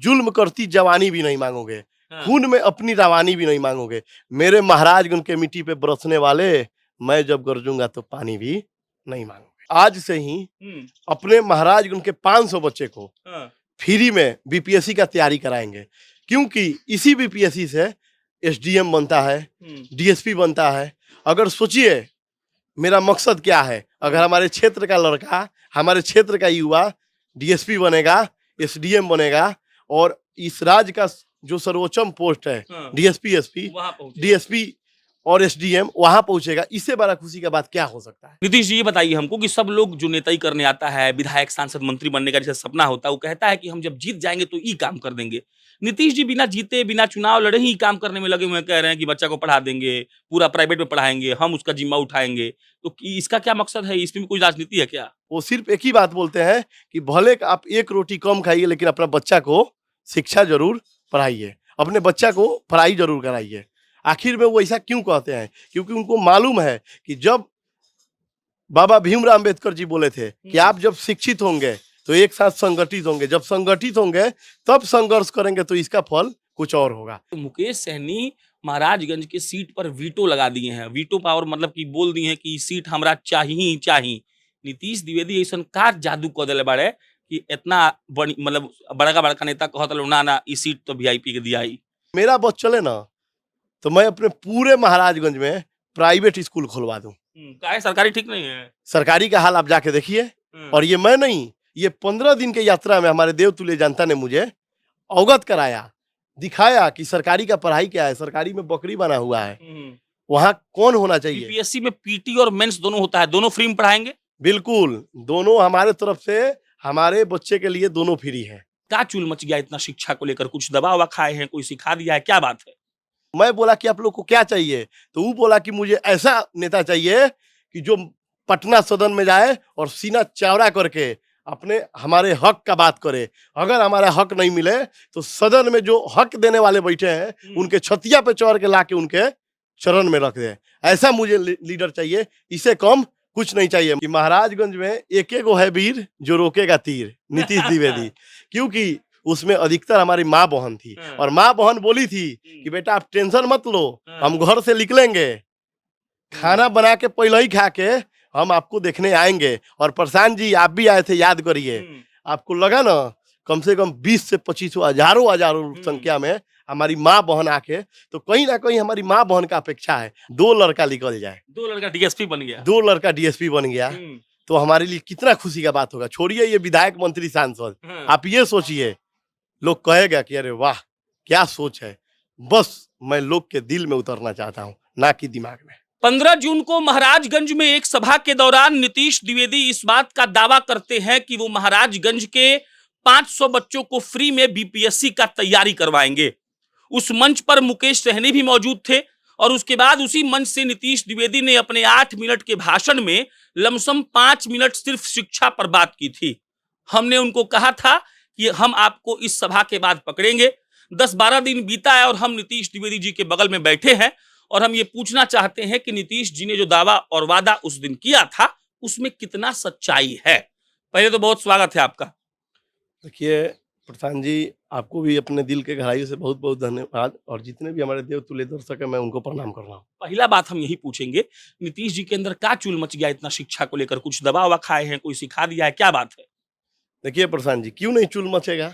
जुल्म करती जवानी भी नहीं मांगोगे, हाँ। खून में अपनी रवानी भी नहीं मांगोगे। मेरे महाराजगंज के मिट्टी पे बरसने वाले, मैं जब गरजूंगा तो पानी भी नहीं मांगोगे। आज से ही अपने महाराजगंज के 500 बच्चे को हाँ। फ्री में बीपीएससी का तैयारी कराएंगे, क्योंकि इसी बीपीएससी से एसडीएम बनता है, डीएसपी बनता है। अगर सोचिए मेरा मकसद क्या है, अगर हमारे क्षेत्र का लड़का, हमारे क्षेत्र का युवा डीएसपी बनेगा, एसडीएम बनेगा और इस राज्य का जो सर्वोच्चम पोस्ट है हाँ। डीएसपी, एसपी, वहाँ पहुंचे। डीएसपी और एसडीएम वहां पहुंचेगा, इससे बड़ा खुशी का बात क्या हो सकता है। नीतीश जी ये बताइए हमको कि सब लोग जो नेताई करने आता है, विधायक, सांसद, मंत्री बनने का जैसे सपना होता है, वो कहता है कि हम जब जीत जाएंगे तो ये काम कर देंगे। नीतीश जी बिना जीते, बिना चुनाव लड़े ही काम करने में लगे हुए हैं, कह रहे हैं कि बच्चा को पढ़ा देंगे, पूरा प्राइवेट में पढ़ाएंगे, हम उसका जिम्मा उठाएंगे। तो इसका क्या मकसद है? इसमें कोई राजनीति है क्या? वो सिर्फ एक ही बात बोलते हैं कि भले आप एक रोटी कम खाइए लेकिन अपना बच्चा को शिक्षा जरूर पढ़ाइए, अपने बच्चा को पढ़ाई जरूर कराइए। आखिर में वो ऐसा क्यों कहते हैं? क्योंकि उनको मालूम है कि जब बाबा भीमराव अंबेडकर जी बोले थे कि आप जब शिक्षित होंगे तो एक साथ संगठित होंगे, जब संगठित होंगे तब संघर्ष करेंगे तो इसका फल कुछ और होगा। तो मुकेश सहनी महाराजगंज के सीट पर वीटो लगा दिए हैं। वीटो पावर मतलब कि बोल दिए हैं कि सीट हमरा चाहिए ही चाहिए। नीतीश द्विवेदी ऐसा का जादू कर दिले बाड़े कि इतना मतलब बड़का बड़का नेता कहत ना ना ई सीट तो वीआईपी के दिया ही। मेरा बस चले ना तो मैं अपने पूरे महाराजगंज में प्राइवेट स्कूल खुलवा दूं। काहे सरकारी ठीक नहीं है? सरकारी का हाल आप जाके देखिए। और ये मैं नहीं, ये 15 दिन के यात्रा में हमारे देवतुल्य जनता ने मुझे अवगत कराया, दिखाया कि सरकारी का पढ़ाई क्या है। सरकारी में बकरी बना हुआ है, वहाँ कौन होना चाहिए। बीपीएससी में पीटी और मेंस दोनों होता है, दोनों फ्री में पढ़ाएंगे? बिल्कुल, दोनों हमारे तरफ से, हमारे बच्चे के लिए दोनों फ्री है। क्या चूल मच गया इतना शिक्षा को लेकर? कुछ दबा वबा खाए हैं, कोई सिखा दिया है, क्या बात है? मैं बोला कि आप लोग को क्या चाहिए, तो वो बोला कि मुझे ऐसा नेता चाहिए कि जो पटना सदन में जाए और सीना चौड़ा करके अपने हमारे हक का बात करे। अगर हमारा हक नहीं मिले तो सदन में जो हक देने वाले बैठे हैं उनके छतिया पे चढ़ के लाके उनके चरण में रख दे। ऐसा मुझे लीडर चाहिए, इससे कम कुछ नहीं चाहिए। कि महाराजगंज में एक एक है वीर जो रोकेगा तीर, नीतीश द्विवेदी। क्योंकि उसमें अधिकतर हमारी माँ बहन थी और माँ बहन बोली थी कि बेटा आप टेंशन मत लो, हम घर से निकलेंगे, खाना बना के पहले ही खा के हम आपको देखने आएंगे। और प्रशांत जी आप भी आए थे, याद करिए, आपको लगा ना कम से कम 20 से 25 हजारों संख्या में हमारी माँ बहन आके, तो कहीं ना कहीं हमारी माँ बहन का अपेक्षा है 2 लड़का निकल जाए, 2 लड़का डीएसपी बन गया, 2 लड़का डीएसपी बन गया तो हमारे लिए कितना खुशी का बात होगा। छोड़िए ये विधायक, मंत्री, सांसद, आप ये सोचिए, लोग कहेगा कि अरे वाह क्या सोच है। बस मैं लोग के दिल में उतरना चाहता हूँ, ना कि दिमाग में। 15 जून को महाराजगंज में एक सभा के दौरान नीतीश द्विवेदी इस बात का दावा करते हैं कि वो महाराजगंज के 500 बच्चों को फ्री में बीपीएससी का तैयारी करवाएंगे। उस मंच पर मुकेश सहनी भी मौजूद थे और उसके बाद उसी मंच से नीतीश द्विवेदी ने अपने 8 मिनट के भाषण में लमसम 5 मिनट सिर्फ शिक्षा पर बात की थी। हमने उनको कहा था कि हम आपको इस सभा के बाद पकड़ेंगे। 10-12 दिन बीता है और हम नीतीश द्विवेदी जी के बगल में बैठे हैं और हम ये पूछना चाहते हैं कि नीतीश जी ने जो दावा और वादा उस दिन किया था उसमें कितना सच्चाई है। पहले तो बहुत स्वागत है आपका। देखिए प्रधान जी, आपको भी अपने दिल के गहराइयों से बहुत बहुत धन्यवाद, और जितने भी हमारे देवतुल्य दर्शक है मैं उनको प्रणाम कर रहा हूँ। पहला बात हम यही पूछेंगे, नीतीश जी के अंदर क्या चूल मच गया इतना शिक्षा को लेकर? कुछ दबा वबा खाए हैं, कोई सिखा दिया है, क्या बात है? देखिए प्रधान जी, क्यों नहीं चूल मचेगा।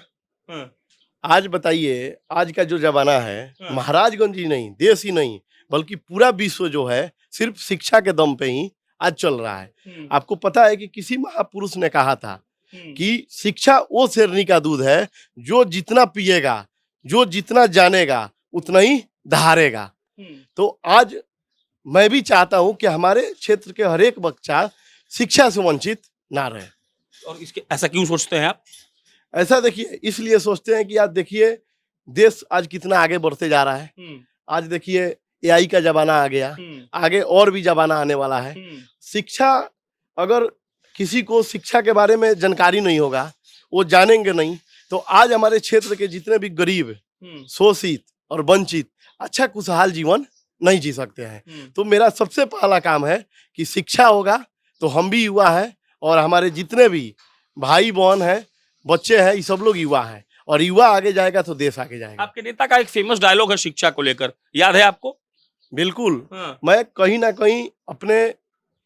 आज बताइए, आज का जो जमाना है, महाराजगंज ही नहीं, देश ही नहीं, बल्कि पूरा विश्व जो है सिर्फ शिक्षा के दम पे ही आज चल रहा है। आपको पता है कि किसी महापुरुष ने कहा था कि शिक्षा वो शेरनी का दूध है जो जितना पिएगा, जो जितना जानेगा उतना ही धारेगा। तो आज मैं भी चाहता हूं कि हमारे क्षेत्र के हर एक बच्चा शिक्षा से वंचित ना रहे। और इसके ऐसा क्यों सोचते हैं आप? ऐसा देखिए, इसलिए सोचते हैं कि आज देखिए देश आज कितना आगे बढ़ते जा रहा है। आज देखिए एआई का जमाना आ गया, आगे और भी जमाना आने वाला है। शिक्षा, अगर किसी को शिक्षा के बारे में जानकारी नहीं होगा, वो जानेंगे नहीं, तो आज हमारे क्षेत्र के जितने भी गरीब, शोषित और वंचित अच्छा खुशहाल जीवन नहीं जी सकते हैं। तो मेरा सबसे पहला काम है कि शिक्षा होगा तो हम भी युवा हैं और हमारे जितने भी भाई बहन हैं, बच्चे हैं, ये सब लोग युवा हैं। और युवा आगे जाएगा तो देश आगे जाएगा। आपके नेता का एक फेमस डायलॉग है शिक्षा को लेकर, याद है आपको? बिल्कुल। हाँ। मैं कहीं ना कहीं अपने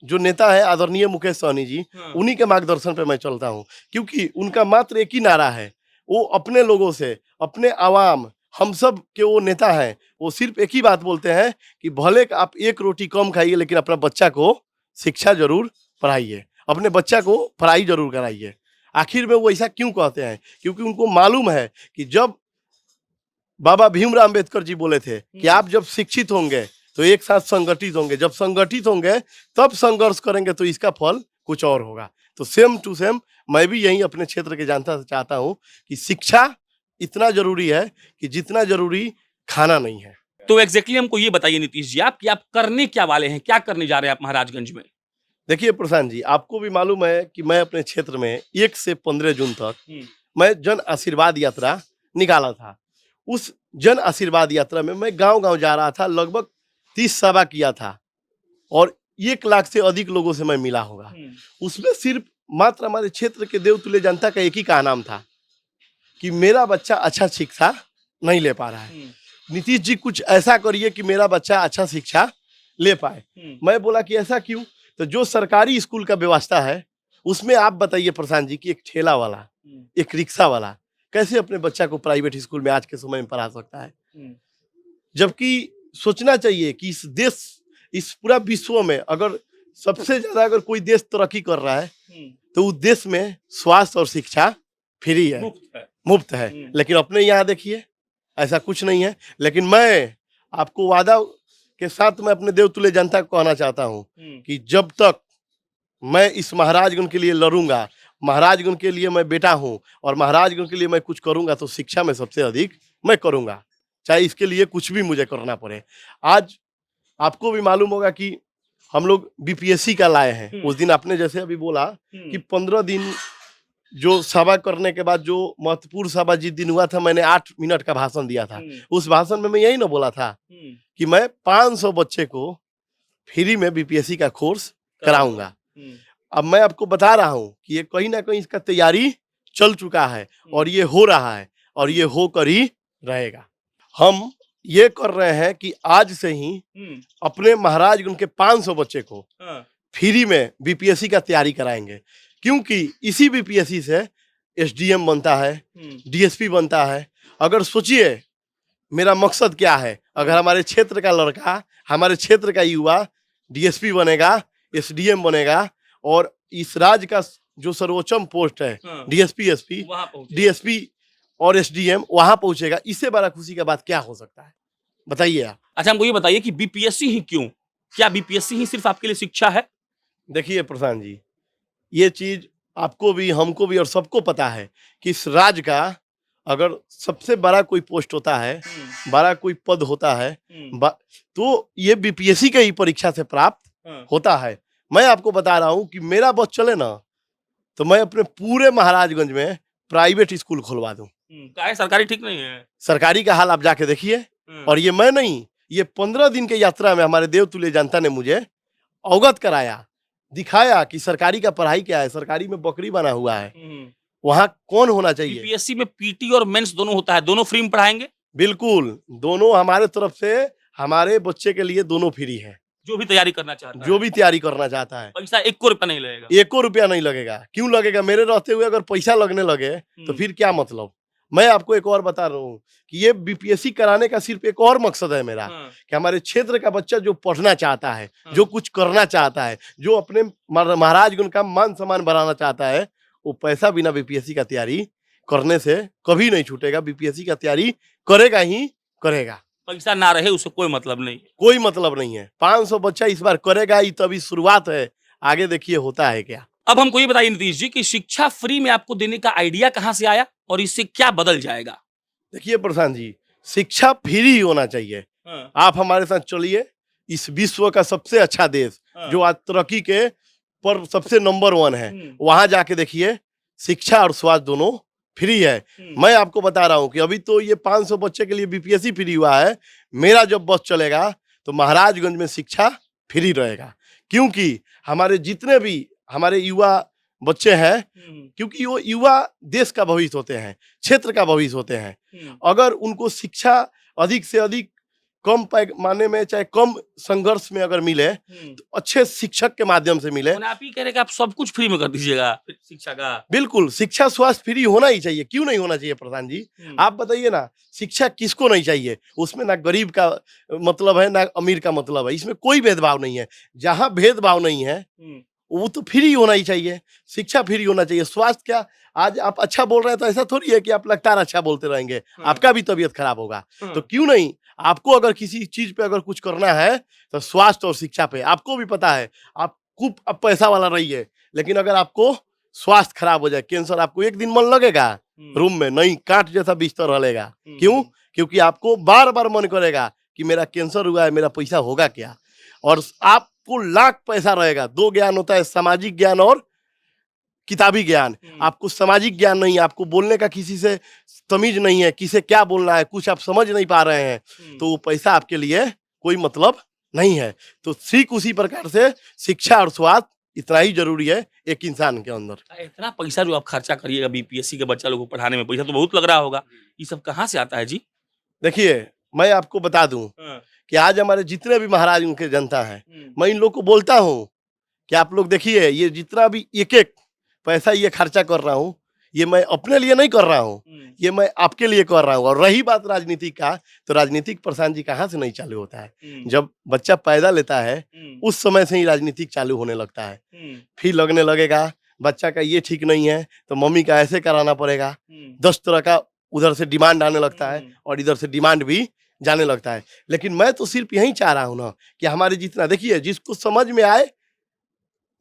जो नेता है आदरणीय मुकेश सहनी जी, हाँ। उन्हीं के मार्गदर्शन पे मैं चलता हूँ, क्योंकि उनका मात्र एक ही नारा है, वो अपने लोगों से, अपने आवाम, हम सब के वो नेता हैं। वो सिर्फ एक ही बात बोलते हैं कि भले आप एक रोटी कम खाइए लेकिन अपना बच्चा को शिक्षा जरूर पढ़ाइए, अपने बच्चा को पढ़ाई जरूर कराइए। आखिर में वो ऐसा क्यों कहते हैं? क्योंकि उनको मालूम है कि जब बाबा भीमराव अंबेडकर जी बोले थे कि आप जब शिक्षित होंगे तो एक साथ संगठित होंगे, जब संगठित होंगे तब संघर्ष करेंगे तो इसका फल कुछ और होगा। तो सेम टू सेम मैं भी यही अपने क्षेत्र के जनता से चाहता हूँ कि शिक्षा इतना जरूरी है कि जितना जरूरी खाना नहीं है। तो एग्जैक्टली हमको ये बताइए नीतीश जी, आप कि आप करने क्या वाले हैं, क्या करने जा रहे हैं आप महाराजगंज में? देखिए प्रशांत जी, आपको भी मालूम है कि मैं अपने क्षेत्र में 1 से 15 जून तक मैं जन आशीर्वाद यात्रा निकाला था। उस जन आशीर्वाद यात्रा में मैं गांव-गांव जा रहा था, लगभग 30 सभा किया था और 1 लाख से अधिक लोगों से मैं मिला होगा। उसमें सिर्फ मात्र हमारे क्षेत्र के देवतुल्य जनता का एक ही का नाम था कि मेरा बच्चा अच्छा शिक्षा नहीं ले पा रहा है, नीतीश जी कुछ ऐसा करिए कि मेरा बच्चा अच्छा शिक्षा ले पाए। मैं बोला कि ऐसा क्यों? तो जो सरकारी स्कूल का व्यवस्था है उसमें आप बताइए प्रशांत जी कि एक ठेला वाला, एक रिक्शा वाला कैसे अपने बच्चा को प्राइवेट स्कूल में आज के समय में पढ़ा सकता है? जबकि सोचना चाहिए कि इस देश, इस पूरा विश्व में अगर सबसे ज्यादा अगर कोई देश तरक्की कर रहा है तो उस देश में स्वास्थ्य और शिक्षा फ्री है, मुफ्त है। लेकिन अपने यहाँ देखिए ऐसा कुछ नहीं है। लेकिन मैं आपको वादा के साथ मैं अपने देवतुल्य जनता को कहना चाहता हूँ कि जब तक मैं इस महाराजगंज के लिए लड़ूंगा, महाराजगंज के लिए मैं बेटा हूँ और महाराजगंज के लिए मैं कुछ करूंगा तो शिक्षा में सबसे अधिक मैं करूंगा, चाहे इसके लिए कुछ भी मुझे करना पड़े। आज आपको भी मालूम होगा कि हम लोग बीपीएससी का लाए हैं। उस दिन आपने जैसे अभी बोला कि 15 दिन जो सभा करने के बाद जो महत्वपूर्ण सभा जिस दिन हुआ था, मैंने 8 मिनट का भाषण दिया था। उस भाषण में मैं यही ना बोला था कि मैं 500 बच्चे को फ्री में बीपीएससी का कोर्स कराऊंगा। अब मैं आपको बता रहा हूं कि ये कहीं ना कहीं इसका तैयारी चल चुका है और ये हो रहा है और ये होकर ही रहेगा। हम ये कर रहे हैं कि आज से ही अपने महाराजगंज के 500 बच्चे को फ्री में बीपीएससी का तैयारी कराएंगे, क्योंकि इसी बीपीएससी से एसडीएम बनता है, डीएसपी बनता है। अगर सोचिए मेरा मकसद क्या है, अगर हमारे क्षेत्र का लड़का, हमारे क्षेत्र का युवा डीएसपी बनेगा, एसडीएम बनेगा और इस राज्य का जो सर्वोच्चम पोस्ट है डीएसपी, एसपी, डीएसपी और एसडीएम वहां पहुंचेगा, इससे बड़ा खुशी का बात क्या हो सकता है? बताइए आप। अच्छा हमको ये बताइए कि बीपीएससी ही क्यों? क्या बीपीएससी ही सिर्फ आपके लिए शिक्षा है? देखिए प्रशांत जी, ये चीज आपको भी, हमको भी और सबको पता है कि इस राज्य का अगर सबसे बड़ा कोई पोस्ट होता है, बड़ा कोई पद होता है, तो ये बीपीएससी के ही परीक्षा से प्राप्त होता है। मैं आपको बता रहा हूं कि मेरा बस चले ना तो मैं अपने पूरे महाराजगंज में प्राइवेट स्कूल खुलवा दूं। क्या सरकारी ठीक नहीं है? सरकारी का हाल आप जाके देखिए। और ये मैं नहीं, ये 15 दिन के यात्रा में हमारे देवतुल्य जनता ने मुझे अवगत कराया, दिखाया कि सरकारी का पढ़ाई क्या है। सरकारी में बकरी बना हुआ है, वहाँ कौन होना चाहिए? बीपीएससी में पीटी और मेंस दोनों होता है, दोनों फ्री में पढ़ाएंगे? बिल्कुल, दोनों हमारे तरफ से, हमारे बच्चे के लिए दोनों फ्री है। जो भी तैयारी करना चाहता है, जो भी तैयारी करना चाहता है, पैसा 1 रुपया नहीं लगेगा। 1 रुपया नहीं लगेगा। क्यों लगेगा? मेरे रहते हुए अगर पैसा लगने लगे तो फिर क्या मतलब? मैं आपको एक और बता रहा हूँ कि ये बीपीएससी कराने का सिर्फ एक और मकसद है मेरा, कि हमारे क्षेत्र का बच्चा जो पढ़ना चाहता है, जो कुछ करना चाहता है, जो अपने महाराजगंज का मान सम्मान बढ़ाना चाहता है, वो पैसा बिना बीपीएससी का तैयारी करने से कभी नहीं छूटेगा। बीपीएससी का तैयारी करेगा ही करेगा। पैसा ना रहे उससे कोई मतलब नहीं, कोई मतलब नहीं है। 500 बच्चा इस बार करेगा ही, तभी शुरुआत है, आगे देखिए होता है क्या। अब हमको ये बताइए नीतीश जी कि शिक्षा फ्री में आपको देने का आइडिया कहाँ से आया और इससे क्या बदल जाएगा? देखिए प्रशांत जी, शिक्षा फ्री ही होना चाहिए। आप हमारे साथ चलिए, इस विश्व का सबसे अच्छा देश जो आज तरक्की के पर सबसे नंबर 1 है, वहां जाके देखिए शिक्षा और स्वास्थ्य दोनों फ्री है। मैं आपको बता रहा हूं कि अभी तो ये 500 बच्चे के लिए बीपीएससी फ्री हुआ है, मेरा जब बस चलेगा तो महाराजगंज में शिक्षा फ्री रहेगा। क्योंकि हमारे जितने भी हमारे युवा बच्चे हैं, क्योंकि वो युवा देश का भविष्य होते हैं, क्षेत्र का भविष्य होते हैं। अगर उनको शिक्षा अधिक से अधिक कम पैमाने में, चाहे कम संघर्ष में अगर मिले, तो अच्छे शिक्षक के माध्यम से मिले। आप ही कह रहे कि आप सब कुछ फ्री में कर दीजिएगा शिक्षा का? बिल्कुल, शिक्षा स्वास्थ्य फ्री होना ही चाहिए। क्यों नहीं होना चाहिए प्रधान जी? आप बताइए ना, शिक्षा किसको नहीं चाहिए? उसमें ना गरीब का मतलब है, ना अमीर का मतलब है, इसमें कोई भेदभाव नहीं है। जहाँ भेदभाव नहीं है वो तो फ्री होना ही चाहिए। शिक्षा फ्री होना चाहिए। स्वास्थ्य क्या, आज आप अच्छा बोल रहे हैं तो ऐसा थोड़ी है कि आप लगातार अच्छा बोलते रहेंगे, आपका भी तबीयत खराब होगा। तो क्यों नहीं, आपको अगर किसी चीज पे अगर कुछ करना है तो स्वास्थ्य और शिक्षा पे। आपको भी पता है, आप खूब अब पैसा वाला रहिए, लेकिन अगर आपको स्वास्थ्य खराब हो जाए, कैंसर, आपको एक दिन मन लगेगा रूम में? नहीं, काट जैसा बिस्तर हलेगा। क्यों? क्योंकि आपको बार बार मन करेगा कि मेरा कैंसर हुआ है, मेरा पैसा होगा क्या। और आपको लाख पैसा रहेगा, दो ज्ञान होता है, सामाजिक ज्ञान और किताबी ज्ञान। आपको सामाजिक ज्ञान नहीं है, आपको बोलने का किसी से तमीज नहीं है, किसे क्या बोलना है, कुछ आप समझ नहीं पा रहे हैं, तो वो पैसा आपके लिए कोई मतलब नहीं है। तो ठीक उसी प्रकार से शिक्षा और स्वास्थ्य इतना ही जरूरी है एक इंसान के अंदर। इतना पैसा जो आप खर्चा करिएगा बीपीएससी के बच्चा लोगों को पढ़ाने में, पैसा तो बहुत लग रहा होगा, ये सब कहाँ से आता है जी? देखिए, मैं आपको बता दूं कि आज हमारे जितने भी महाराज उनके जनता है, मैं इन लोग को बोलता हूँ कि आप लोग देखिए, ये जितना भी एक एक पैसा ये खर्चा कर रहा हूँ, ये मैं अपने लिए नहीं कर रहा हूँ, ये मैं आपके लिए कर रहा हूँ। और रही बात राजनीति का, तो राजनीतिक प्रशांत जी कहाँ से नहीं चालू होता है? जब बच्चा पैदा लेता है उस समय से ही राजनीतिक चालू होने लगता है। फिर लगने लगेगा बच्चा का ये ठीक नहीं है तो मम्मी का ऐसे कराना पड़ेगा, 10 तरह का उधर से डिमांड आने लगता है और इधर से डिमांड भी जाने लगता है। लेकिन मैं तो सिर्फ यही चाह रहा हूँ ना कि हमारे जितना, देखिए, जिसको समझ में आए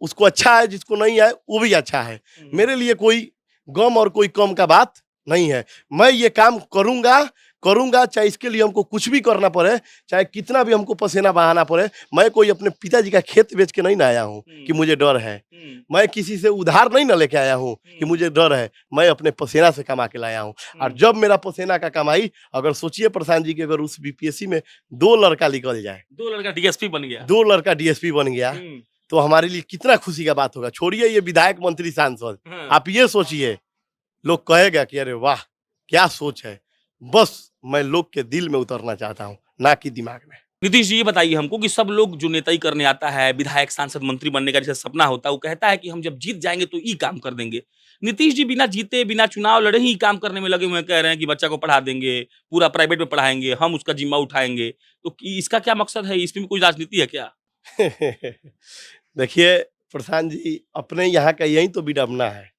उसको अच्छा है, जिसको नहीं आए वो भी अच्छा है। मेरे लिए कोई गम और कोई कम का बात नहीं है। मैं ये काम करूंगा, चाहे इसके लिए हमको कुछ भी करना पड़े, चाहे कितना भी हमको पसीना बहाना पड़े। मैं कोई अपने पिताजी का खेत बेच के नहीं ना आया हूँ कि मुझे डर है। मैं किसी से उधार नहीं ना लेके आया हूँ कि मुझे डर है। मैं अपने पसीना से कमा के लाया हूँ। और जब मेरा पसीना का कमाई, अगर सोचिए प्रशांत जी की, अगर उस बीपीएससी में 2 लड़का निकल जाए, 2 लड़का डीएसपी बन गया, 2 लड़का डीएसपी बन गया, तो हमारे लिए कितना खुशी का बात होगा। छोड़िए ये विधायक, मंत्री, सांसद, आप ये सोचिए, लोग कहेगा कि अरे वाह क्या सोच है। बस मैं लोग के दिल में उतरना चाहता हूँ, ना कि दिमाग में। नीतीश जी, ये बताइए हमको कि सब लोग जो नेताई करने आता है, विधायक, सांसद, मंत्री बनने का जैसे सपना होता है, वो कहता है कि हम जब जीत जाएंगे तो ये काम कर देंगे। नीतीश जी बिना जीते, बिना चुनाव लड़े ही काम करने में लगे हुए हैं, कह रहे हैं कि बच्चा को पढ़ा देंगे, पूरा प्राइवेट में पढ़ाएंगे, हम उसका जिम्मा उठाएंगे। तो इसका क्या मकसद है? इसमें कोई राजनीति है क्या? देखिए प्रशांत जी, अपने यहाँ का यही तो विडंबना है।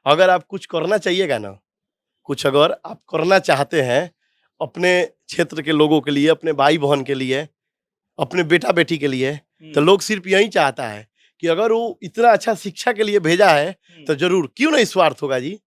अगर आप कुछ करना चाहिएगा ना, कुछ अगर आप करना चाहते हैं अपने क्षेत्र के लोगों के लिए, अपने भाई बहन के लिए, अपने बेटा बेटी के लिए, तो लोग सिर्फ यही चाहता है कि अगर वो इतना अच्छा शिक्षा के लिए भेजा है तो जरूर, क्यों नहीं स्वार्थ होगा जी?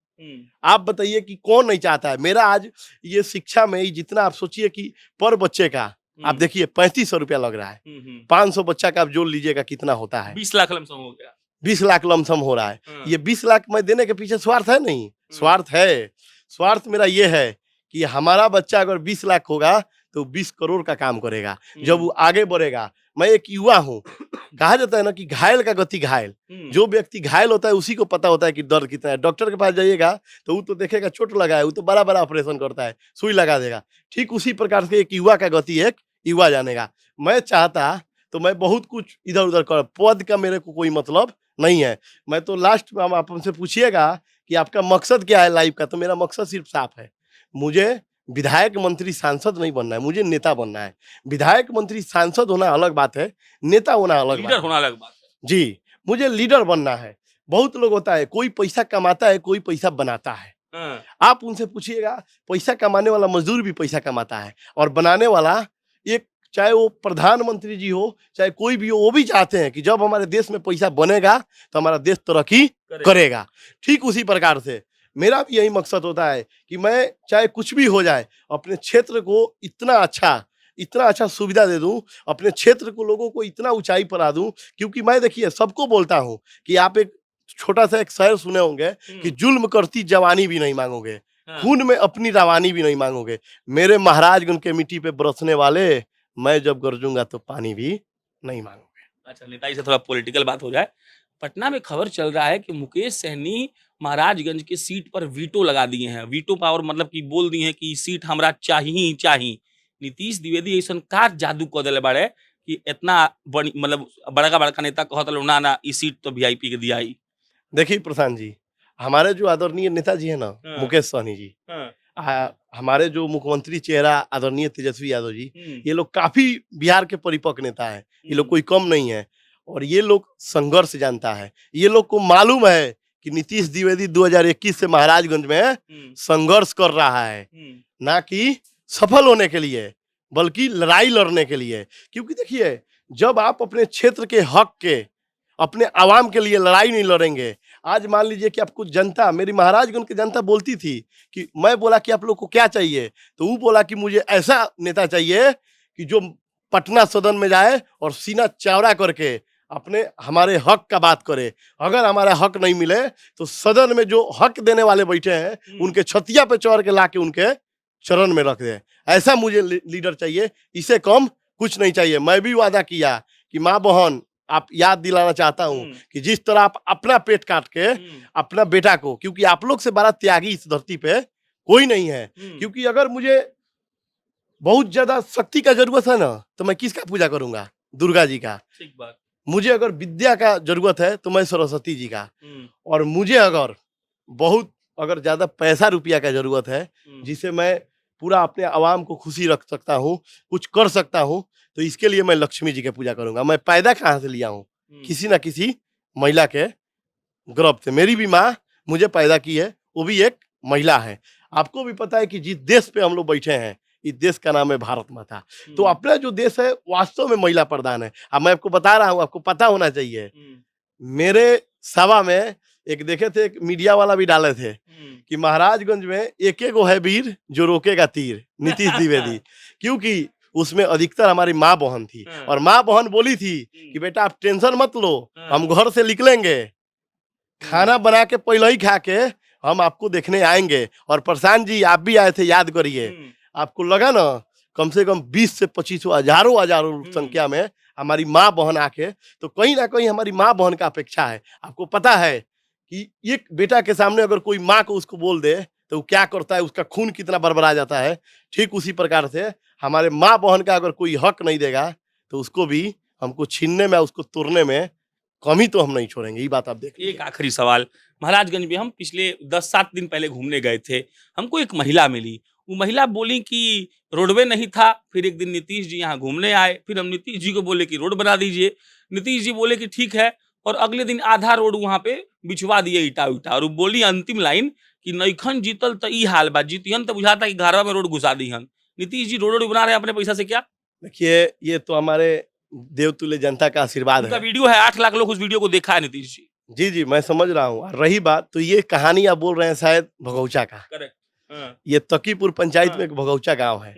आप बताइए कि कौन नहीं चाहता है? मेरा आज ये शिक्षा में ही जितना, आप सोचिए कि पर बच्चे का आप देखिए 3500 रुपया लग रहा है, 500 बच्चा का आप जोड़ लीजिएगा कितना होता है? 20 लाख लमसम हो गया। 20 लाख लमसम हो रहा है। ये 20 लाख मैं देने के पीछे स्वार्थ है? नहीं, स्वार्थ है। स्वार्थ मेरा ये है कि हमारा बच्चा अगर 20 लाख होगा तो 20 करोड़ का काम करेगा। जब वो आगे बढ़ेगा, मैं एक युवा हूँ, कहा जाता है ना कि घायल का गति घायल। जो व्यक्ति घायल होता है उसी को पता होता है कि दर्द कितना है। डॉक्टर के पास जाइएगा तो वो तो देखेगा चोट लगा है, वो तो बड़ा बड़ा ऑपरेशन करता है, सुई लगा देगा। ठीक उसी प्रकार से एक युवा का गति एक युवा जानेगा। मैं चाहता तो मैं बहुत कुछ इधर उधर कर, पद का मेरे को कोई मतलब नहीं है। मैं तो लास्ट में, आप हमसे पूछिएगा कि आपका मकसद क्या है लाइफ का, तो मेरा मकसद सिर्फ साफ है, मुझे विधायक, मंत्री, सांसद नहीं बनना है, मुझे नेता बनना है। विधायक, मंत्री, सांसद होना अलग बात है, नेता होना अलग बात है। लीडर होना अलग बात है जी, मुझे लीडर बनना है। बहुत लोग होता है, कोई पैसा कमाता है, कोई पैसा बनाता है। आप उनसे पूछिएगा, पैसा कमाने वाला मजदूर भी पैसा कमाता है, और बनाने वाला, एक चाहे वो प्रधानमंत्री जी हो, चाहे कोई भी हो, वो भी चाहते हैं कि जब हमारे देश में पैसा बनेगा तो हमारा देश तरक्की करेगा। ठीक उसी प्रकार से मेरा भी यही मकसद होता है कि मैं चाहे कुछ भी हो जाए, अपने क्षेत्र को इतना अच्छा सुविधा दे दूं, अपने क्षेत्र को, लोगों को इतना ऊंचाई पर ला दूं। क्योंकि मैं, देखिए, सबको बोलता हूं कि आप एक छोटा सा एक शहर सुने होंगे कि जुल्म करती जवानी भी नहीं मांगोगे, खून में अपनी रवानी भी नहीं मांगोगे। मेरे महाराजगंज के मिट्टी पे बरसने वाले, मैं जब गरजूंगा तो पानी भी नहीं मांगोगे। अच्छा, नेताजी से थोड़ा पॉलिटिकल बात हो जाए। पटना में खबर चल रहा है कि मुकेश सहनी महाराजगंज के सीट पर वीटो लगा दिए हैं। वीटो पावर मतलब कि बोल दिए हैं कि ई सीट हमरा चाहिए ही चाहिए। नीतीश द्विवेदी ऐसन का जादू कर दिले बाड़े कि इतना बड़ी मतलब बड़का बड़का नेता कहत लो ना ना ई सीट तो वीआईपी के दिया ही। देखिए प्रशांत जी, हमारे जो आदरणीय नेताजी है ना, हाँ। मुकेश सहनी जी, हमारे जो मुख्यमंत्री चेहरा आदरणीय तेजस्वी यादव जी, ये लोग काफी बिहार के परिपक्व नेता है। ये लोग कोई कम नहीं है और ये लोग संघर्ष जानता है। ये लोग को मालूम है कि नीतीश द्विवेदी 2021 से महाराजगंज में संघर्ष कर रहा है, ना कि सफल होने के लिए बल्कि लड़ाई लड़ने के लिए। क्योंकि देखिए, जब आप अपने क्षेत्र के हक के, अपने आवाम के लिए लड़ाई नहीं लड़ेंगे, आज मान लीजिए कि आपको जनता, मेरी महाराजगंज की जनता बोलती थी कि मैं बोला कि आप लोग को क्या चाहिए, तो वो बोला कि मुझे ऐसा नेता चाहिए कि जो पटना सदन में जाए और सीना चौड़ा करके अपने हमारे हक का बात करे। अगर हमारा हक नहीं मिले तो सदन में जो हक देने वाले बैठे हैं उनके छतिया पे चढ़ के लाके उनके चरण में रख दे। ऐसा मुझे लीडर चाहिए, इससे कम कुछ नहीं चाहिए। मैं भी वादा किया कि माँ बहन, आप याद दिलाना चाहता हूँ कि जिस तरह आप अपना पेट काट के अपना बेटा को, क्योंकि आप लोग से बड़ा त्यागी इस धरती पे कोई नहीं है। क्योंकि अगर मुझे बहुत ज्यादा शक्ति का जरूरत है ना, तो मैं किसका पूजा करूंगा? दुर्गा जी का। ठीक बात। मुझे अगर विद्या का जरूरत है तो मैं सरस्वती जी का। और मुझे अगर बहुत अगर ज्यादा पैसा रुपया का जरूरत है जिसे मैं पूरा अपने आवाम को खुशी रख सकता हूँ, कुछ कर सकता हूँ, तो इसके लिए मैं लक्ष्मी जी की पूजा करूंगा। मैं पैदा कहाँ से लिया हूँ? किसी ना किसी महिला के गर्भ से। मेरी भी माँ मुझे पैदा की है, वो भी एक महिला है। आपको भी पता है कि जिस देश पे हम लोग बैठे हैं, इस देश का नाम है भारत माता। तो अपना जो देश है वास्तव में महिला प्रधान है। अब मैं आपको बता रहा हूँ, आपको पता होना चाहिए। मेरे सभा में एक देखे थे, एक मीडिया वाला भी डाले थे कि महाराजगंज में एक गो है वीर जो रोकेगा तीर, नीतीश द्विवेदी। क्योंकि उसमें अधिकतर हमारी माँ बहन थी और माँ बहन बोली थी कि बेटा आप टेंशन मत लो, हम घर से निकलेंगे, खाना बना के पहले ही खा के हम आपको देखने आएंगे। और प्रशांत जी, आप भी आए थे, याद करिए। आपको लगा ना कम से कम 20 से 25 हजारों संख्या में हमारी माँ बहन आके, तो कहीं ना कहीं हमारी माँ बहन का अपेक्षा है। आपको पता है कि एक बेटा के सामने अगर कोई माँ को उसको बोल दे तो वो क्या करता है, उसका खून कितना बरबरा जाता है। ठीक उसी प्रकार से हमारे माँ बहन का अगर कोई हक नहीं देगा तो उसको भी हमको छीनने में, उसको तोड़ने में कमी तो हम नहीं छोड़ेंगे। ये बात आप देख लीजिए। एक आखिरी सवाल, महाराजगंज में हम पिछले 10-7 दिन पहले घूमने गए थे, हमको एक महिला मिली। वो महिला बोली कि रोडवे नहीं था। फिर एक दिन नीतीश जी यहाँ घूमने आए, फिर हम नीतीश जी को बोले कि रोड बना दीजिए। नीतीश जी बोले कि ठीक है, और अगले दिन आधा रोड वहां पे बिछवा दिए ईटा उटा। और वो बोली अंतिम लाइन कि नईखन जीतल तो ई हाल बा, जीतियन तो बुझाता कि घरवा में रोड घुसा दी हन। नीतीश जी रोड बना रहे अपने पैसा से क्या? देखिए, ये तो हमारे देवतुल्य जनता का आशीर्वाद उनका है। वीडियो है, 8 लाख लोग उस वीडियो को देखा है नीतीश जी। जी जी, मैं समझ रहा हूँ। रही बात, तो ये कहानी आप बोल रहे हैं शायद भगौचा का। करेक्ट। ये तकीपुर पंचायत में एक भगौचा गांव है।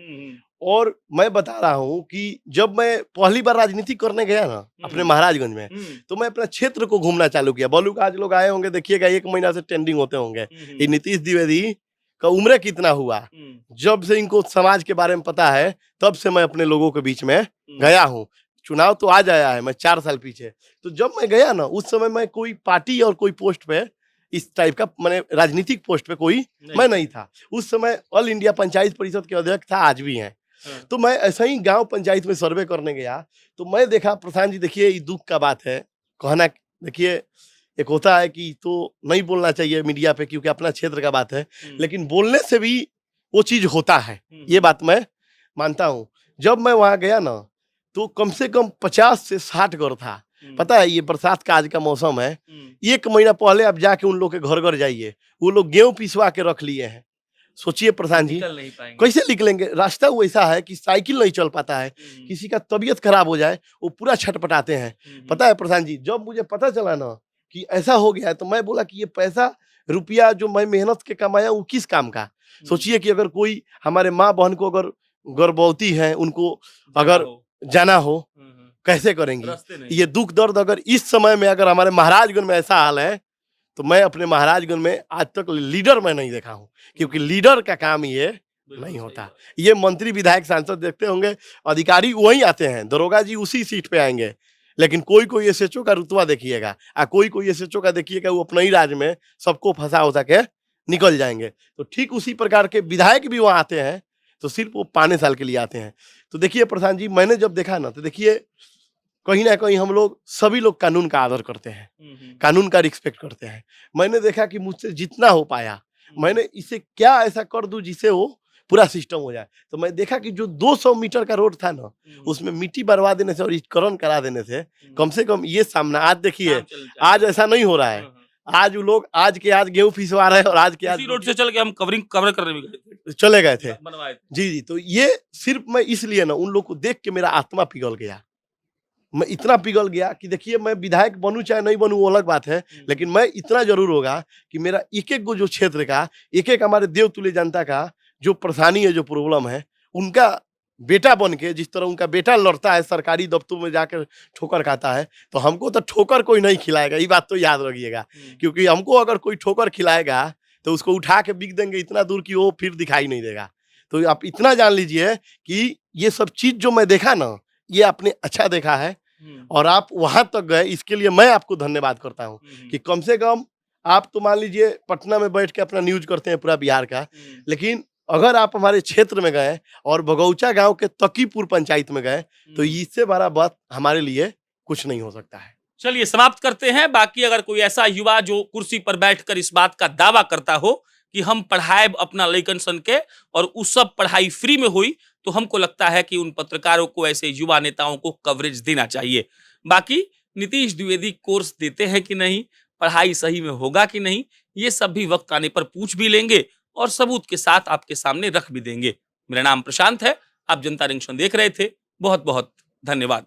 और मैं बता रहा हूँ कि जब मैं पहली बार राजनीति करने गया ना अपने महाराजगंज में, तो मैं अपना क्षेत्र को घूमना चालू किया। बोलू आज लोग आए होंगे, देखिएगा 1 महीना से ट्रेंडिंग होते होंगे। ये नीतीश द्विवेदी का उम्र कितना हुआ, जब से इनको समाज के बारे में पता है तब से मैं अपने लोगों के बीच में गया हूँ। चुनाव तो आज आया है, मैं 4 साल पीछे। तो जब मैं गया ना, उस समय मैं कोई पार्टी और कोई पोस्ट पे, इस टाइप का मैंने राजनीतिक पोस्ट पे कोई मैं नहीं था। उस समय ऑल इंडिया पंचायत परिषद के अध्यक्ष था, आज भी हैं। तो मैं ऐसा ही गांव पंचायत में सर्वे करने गया, तो मैं देखा प्रशांत जी, देखिए ये दुख का बात है कहना। देखिए, एक होता है कि तो नहीं बोलना चाहिए मीडिया पे क्योंकि अपना क्षेत्र का बात है, लेकिन बोलने से भी वो चीज होता है, ये बात मैं मानता हूँ। जब मैं वहां गया ना, तो कम से कम 50 से 60 घर था। पता है, ये बरसात का आज का मौसम है। 1 महीना पहले आप जाके उन लोग के घर घर जाइए, वो लोग गेहूं पिसवा के रख लिए हैं। सोचिए प्रधान जी, कैसे निकलेंगे? रास्ता वैसा है कि साइकिल नहीं चल पाता है, किसी का तबीयत खराब हो जाए वो पूरा छटपटाते हैं। पता है प्रधान जी, जब मुझे पता चला ना कि ऐसा हो गया है, तो मैं बोला कि ये पैसा रुपया जो मैं मेहनत के कमाया वो किस काम का? सोचिए कि अगर कोई हमारे माँ बहन को अगर गर्भवती है, उनको अगर जाना हो, कैसे करेंगी? ये दुख दर्द अगर इस समय में अगर हमारे महाराजगंज में ऐसा हाल है, तो मैं अपने महाराजगंज में आज तक लीडर मैं नहीं देखा हूँ, क्योंकि लीडर का काम ये नहीं होता। ये मंत्री विधायक सांसद देखते होंगे, अधिकारी वही आते हैं, दरोगा जी उसी सीट पे आएंगे, लेकिन कोई कोई एसएचओ का रुतबा देखिएगा, कोई कोई एसएचओ का देखिएगा वो अपने ही राज्य में सबको फंसा उसा के निकल जाएंगे। तो ठीक उसी प्रकार के विधायक भी वहां आते हैं तो सिर्फ वो 5 साल के लिए आते हैं। तो देखिए प्रधान जी, मैंने जब देखा ना, तो देखिए कहीं ना कहीं हम लोग सभी लोग कानून का आदर करते हैं, कानून का रिस्पेक्ट करते हैं। मैंने देखा कि मुझसे जितना हो पाया मैंने इसे क्या ऐसा कर दूं जिससे वो पूरा सिस्टम हो जाए। तो मैं देखा कि जो 200 मीटर का रोड था ना, उसमें मिट्टी बरवा देने से और ईंटकरण करा देने से कम से कम ये सामना, आज देखिए आज ऐसा नहीं हो रहा है। आज वो लोग आज के आज गेहूं पिसवा रहे हैं और आज के आज इसी रोड से चल के हम कवर करने भी गए थे, चले गए थे। बनवाए थे। जी जी, तो ये सिर्फ मैं इसलिए ना, उन लोग को देख के मेरा आत्मा पिघल गया। मैं इतना पिघल गया कि देखिए मैं विधायक बनूं चाहे नहीं बनूं वो अलग बात है, लेकिन मैं इतना जरूर होगा कि मेरा एक एक जो क्षेत्र का, एक एक हमारे देवतुल्य जनता का जो परेशानी है, जो प्रॉब्लम है, उनका बेटा बन के, जिस तरह उनका बेटा लड़ता है सरकारी दफ्तर में जाकर ठोकर खाता है, तो हमको तो ठोकर कोई नहीं खिलाएगा, ये बात तो याद रखिएगा। क्योंकि हमको अगर कोई ठोकर खिलाएगा तो उसको उठा के बिक देंगे इतना दूर कि वो फिर दिखाई नहीं देगा। तो आप इतना जान लीजिए कि ये सब चीज जो मैं देखा ना, ये आपने अच्छा देखा है और आप वहां तक गए, इसके लिए मैं आपको धन्यवाद करता हूँ कि कम से कम आप तो मान लीजिए पटना में बैठ के अपना न्यूज करते हैं पूरा बिहार का, लेकिन अगर आप हमारे क्षेत्र में गए और बगौचा गांव के तकीपुर पंचायत में गए तो इससे बड़ा बात हमारे लिए कुछ नहीं हो सकता है। चलिए समाप्त करते हैं। बाकी अगर कोई ऐसा युवा जो कुर्सी पर बैठकर इस बात का दावा करता हो कि हम पढ़ाए अपना लइकन सन के और उस सब पढ़ाई फ्री में हुई, तो हमको लगता है कि उन पत्रकारों को, ऐसे युवा नेताओं को कवरेज देना चाहिए। बाकी नीतीश द्विवेदी कोर्स देते हैं कि नहीं, पढ़ाई सही में होगा कि नहीं, ये सब भी वक्त आने पर पूछ भी लेंगे और सबूत के साथ आपके सामने रख भी देंगे। मेरा नाम प्रशांत है, आप जनता जंक्शन देख रहे थे। बहुत बहुत धन्यवाद।